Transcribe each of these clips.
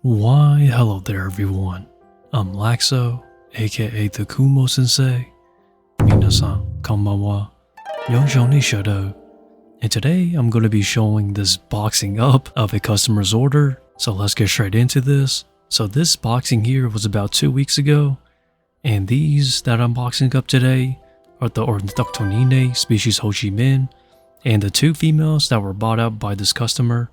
Why, hello there everyone. I'm Laxow, aka the Kumo Sensei. Minasan, konbanwa. Yonshou ni shado. And today I'm going to be showing this boxing up of a customer's order. So let's get straight into this. So this boxing here was about 2 weeks ago. And these that I'm boxing up today are the Ornithoctonine species Ho Chi Minh and the 2 females that were bought up by this customer.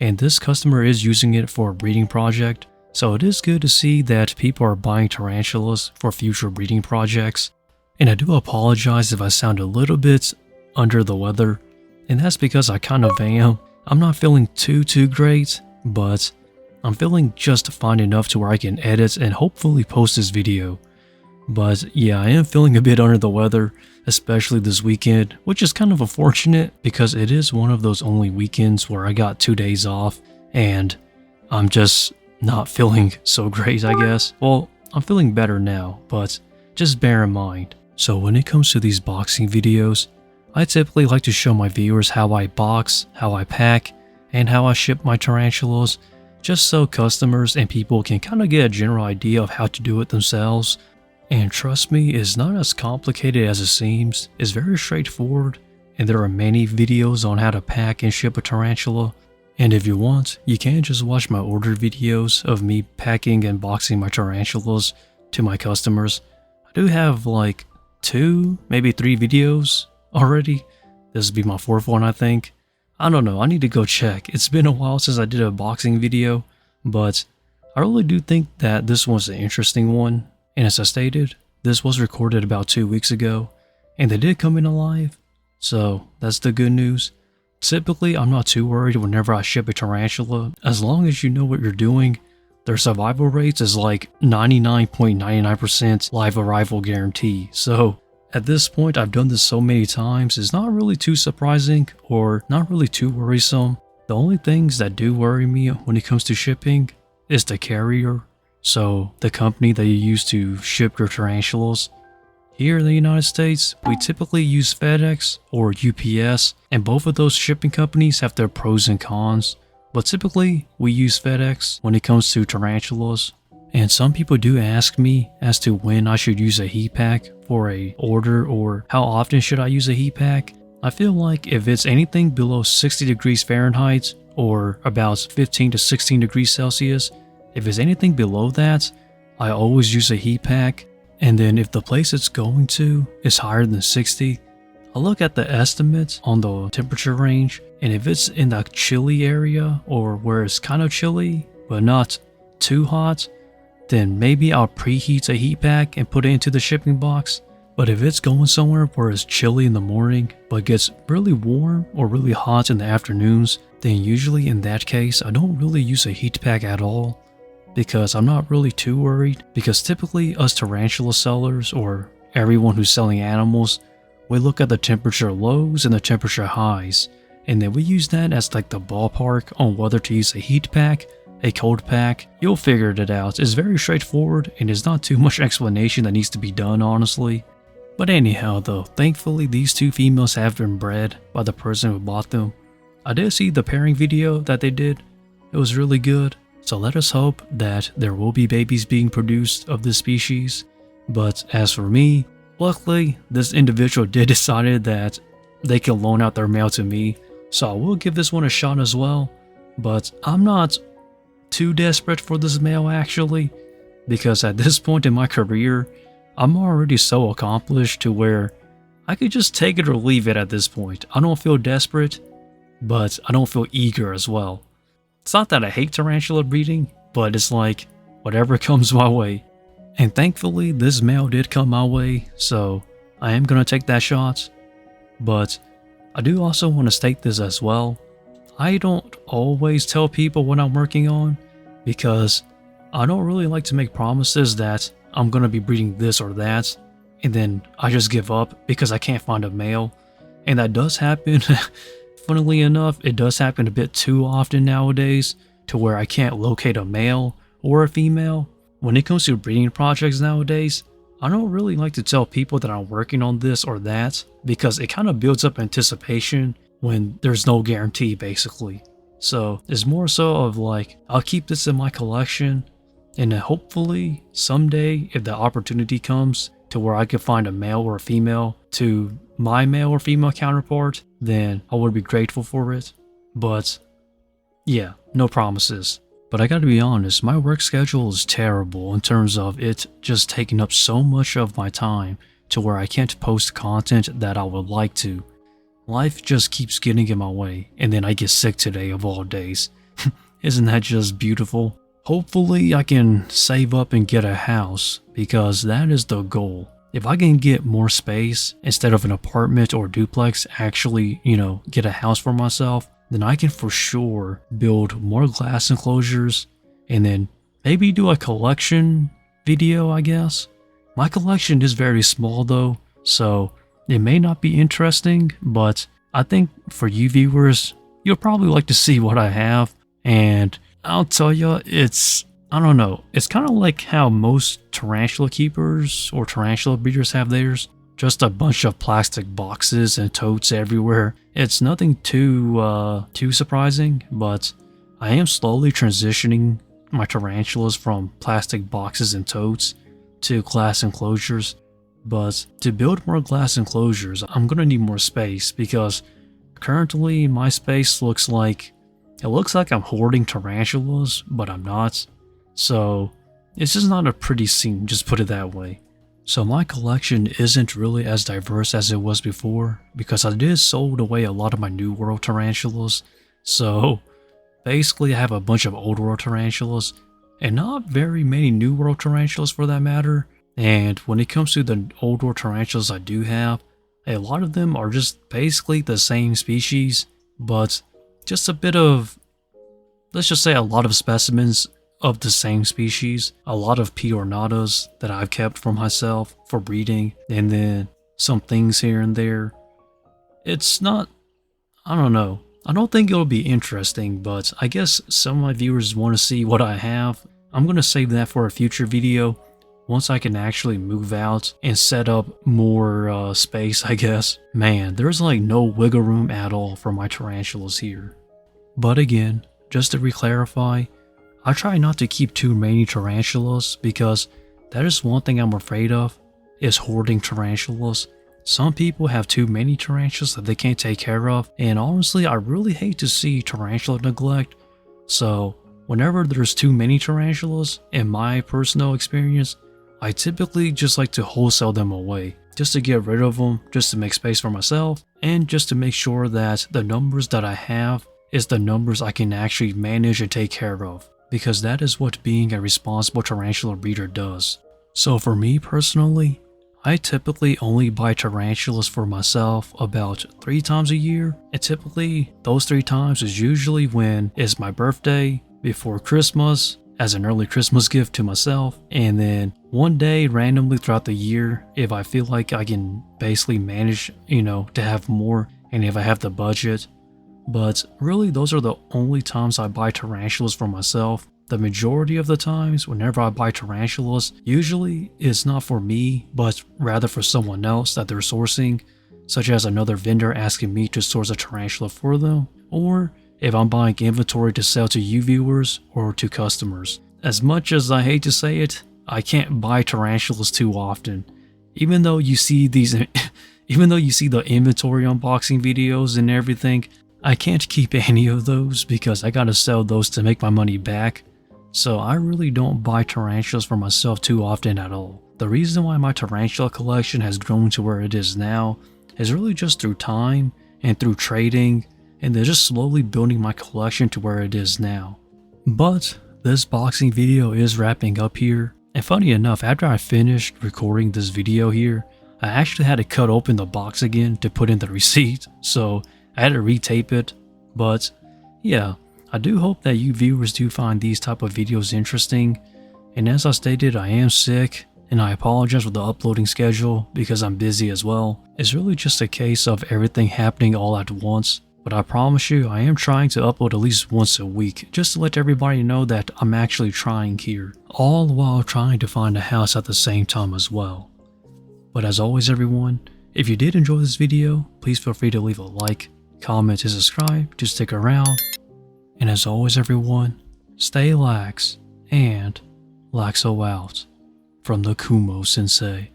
And this customer is using it for a breeding project, so it is good to see that people are buying tarantulas for future breeding projects. And I do apologize if I sound a little bit under the weather, and that's because I kind of am. I'm not feeling too great, but I'm feeling just fine enough to where I can edit and hopefully post this video. But yeah, I am feeling a bit under the weather, especially this weekend, which is kind of unfortunate because it is one of those only weekends where I got 2 days off and I'm just not feeling so great, I guess. Well, I'm feeling better now, but just bear in mind. So when it comes to these boxing videos, I typically like to show my viewers how I box, how I pack, and how I ship my tarantulas, just so customers and people can kind of get a general idea of how to do it themselves. And trust me, it's not as complicated as it seems. It's very straightforward, and there are many videos on how to pack and ship a tarantula. And if you want, you can just watch my order videos of me packing and boxing my tarantulas to my customers. I do have like 2, maybe 3 videos already. This will be my 4th one, I think. I don't know, I need to go check. It's been a while since I did a boxing video, but I really do think that this one's an interesting one. And as I stated, this was recorded about 2 weeks ago, and they did come in alive, so that's the good news. Typically, I'm not too worried whenever I ship a tarantula, as long as you know what you're doing. Their survival rates is like 99.99% live arrival guarantee, so at this point I've done this so many times, it's not really too surprising or not really too worrisome. The only things that do worry me when it comes to shipping is the carrier. So, the company that you use to ship your tarantulas. Here in the United States, we typically use FedEx or UPS, and both of those shipping companies have their pros and cons. But typically, we use FedEx when it comes to tarantulas. And some people do ask me as to when I should use a heat pack for a order or how often should I use a heat pack. I feel like if it's anything below 60 degrees Fahrenheit or about 15 to 16 degrees Celsius, if it's anything below that, I always use a heat pack. And then if the place it's going to is higher than 60, I look at the estimates on the temperature range, and if it's in the chilly area or where it's kind of chilly but not too hot, then maybe I'll preheat a heat pack and put it into the shipping box. But if it's going somewhere where it's chilly in the morning but gets really warm or really hot in the afternoons, then usually in that case I don't really use a heat pack at all. Because I'm not really too worried, because typically us tarantula sellers or everyone who's selling animals, we look at the temperature lows and the temperature highs, and then we use that as like the ballpark on whether to use a heat pack, a cold pack. You'll figure it out. It's very straightforward and there's not too much explanation that needs to be done, honestly. But anyhow though, thankfully these 2 females have been bred by the person who bought them. I did see the pairing video that they did. It was really good. So let us hope that there will be babies being produced of this species. But as for me, luckily this individual did decide that they can loan out their male to me, so I will give this one a shot as well. But I'm not too desperate for this male actually, because at this point in my career, I'm already so accomplished to where I could just take it or leave it at this point. I don't feel desperate, but I don't feel eager as well. It's not that I hate tarantula breeding, but it's like, whatever comes my way. And thankfully, this male did come my way, so I am gonna take that shot. But I do also want to state this as well. I don't always tell people what I'm working on, because I don't really like to make promises that I'm gonna be breeding this or that, and then I just give up because I can't find a male. And that does happen. Funnily enough, it does happen a bit too often nowadays to where I can't locate a male or a female. When it comes to breeding projects nowadays, I don't really like to tell people that I'm working on this or that because it kind of builds up anticipation when there's no guarantee basically. So it's more so of like, I'll keep this in my collection, and then hopefully someday if the opportunity comes to where I could find a male or a female to my male or female counterpart, then I would be grateful for it. But yeah, no promises. But I gotta be honest, my work schedule is terrible in terms of it just taking up so much of my time to where I can't post content that I would like to. Life just keeps getting in my way, and then I get sick today of all days. Isn't that just beautiful? Hopefully I can save up and get a house, because that is the goal. If I can get more space instead of an apartment or duplex, actually, get a house for myself, then I can for sure build more glass enclosures and then maybe do a collection video, I guess. My collection is very small though, so it may not be interesting, but I think for you viewers, you'll probably like to see what I have. And I'll tell you, I don't know, it's kind of like how most tarantula keepers or tarantula breeders have theirs. Just a bunch of plastic boxes and totes everywhere. It's nothing too surprising, but I am slowly transitioning my tarantulas from plastic boxes and totes to glass enclosures. But to build more glass enclosures, I'm gonna need more space because currently my space looks like I'm hoarding tarantulas, but I'm not. So it's just not a pretty scene, just put it that way. So my collection isn't really as diverse as it was before because I did sold away a lot of my New World tarantulas. So basically I have a bunch of Old World tarantulas and not very many New World tarantulas for that matter. And when it comes to the Old World tarantulas I do have, a lot of them are just basically the same species, but just a bit of, let's just say a lot of specimens of the same species, a lot of Piornatas that I've kept for myself for breeding, and then some things here and there. It's not, I don't know, I don't think it'll be interesting, but I guess some of my viewers want to see what I have. I'm going to save that for a future video once I can actually move out and set up more space, I guess. Man, there's like no wiggle room at all for my tarantulas here. But again, just to re-clarify, I try not to keep too many tarantulas because that is one thing I'm afraid of, is hoarding tarantulas. Some people have too many tarantulas that they can't take care of, and honestly I really hate to see tarantula neglect. So whenever there's too many tarantulas, in my personal experience, I typically just like to wholesale them away, just to get rid of them, just to make space for myself, and just to make sure that the numbers that I have is the numbers I can actually manage and take care of. Because that is what being a responsible tarantula breeder does. So for me personally, I typically only buy tarantulas for myself about 3 times a year, and typically those 3 times is usually when it's my birthday, before Christmas, as an early Christmas gift to myself, and then one day randomly throughout the year if I feel like I can basically manage, to have more, and if I have the budget. But really those are the only times I buy tarantulas for myself. The majority of the times whenever I buy tarantulas, usually it's not for me, but rather for someone else that they're sourcing, such as another vendor asking me to source a tarantula for them, or if I'm buying inventory to sell to you viewers or to customers. As much as I hate to say it, I can't buy tarantulas too often. Even though you see the inventory unboxing videos and everything, I can't keep any of those because I gotta sell those to make my money back. So I really don't buy tarantulas for myself too often at all. The reason why my tarantula collection has grown to where it is now is really just through time and through trading, and they're just slowly building my collection to where it is now. But this boxing video is wrapping up here, and funny enough, after I finished recording this video here, I actually had to cut open the box again to put in the receipt, so I had to retape it. But yeah, I do hope that you viewers do find these type of videos interesting, and as I stated, I am sick and I apologize for the uploading schedule because I'm busy as well. It's really just a case of everything happening all at once, but I promise you I am trying to upload at least once a week just to let everybody know that I'm actually trying here, all while trying to find a house at the same time as well. But as always everyone, if you did enjoy this video, please feel free to leave a like, comment, and subscribe to stick around. And as always, everyone, stay lax and Laxow out from the Kumo Sensei.